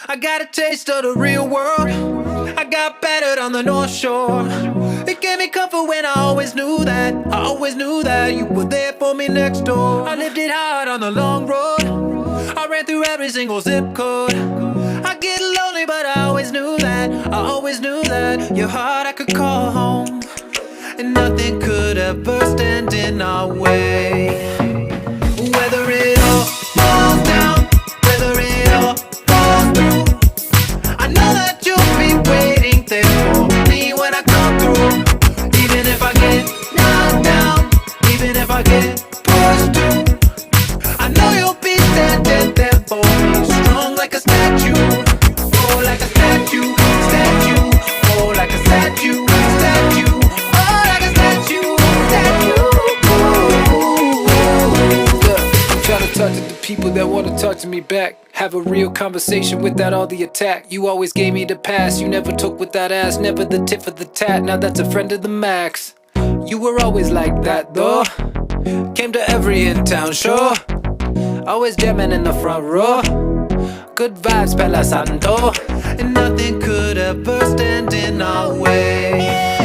I got a taste of the real world. I got battered on the North Shore. It gave me comfort when I always knew that you were there for me next door. I lived it hard on the long road. I ran through every single zip code. I get lonely, but I always knew that your heart I could call home, and nothing could ever stand in our way. Whether it all falls down, whether it all falls through, I know that you'll be waiting there for me when I come through. Even if I get knocked down, even if I get pushed through, I know you'll be standing there for me, strong like a statue, oh like a statue, statue, oh like a statue, statue, oh like a statue, statue. I'm trying to talk to the people that want to talk to me back. Have a real conversation without all the attack. You always gave me the pass, you never took with that ass, never the tip for the tat. Now that's a friend of the max. You were always like that though. Came to every in-town show, always jamming in the front row. Good vibes, Palo Santo, And nothing could ever stand in our way.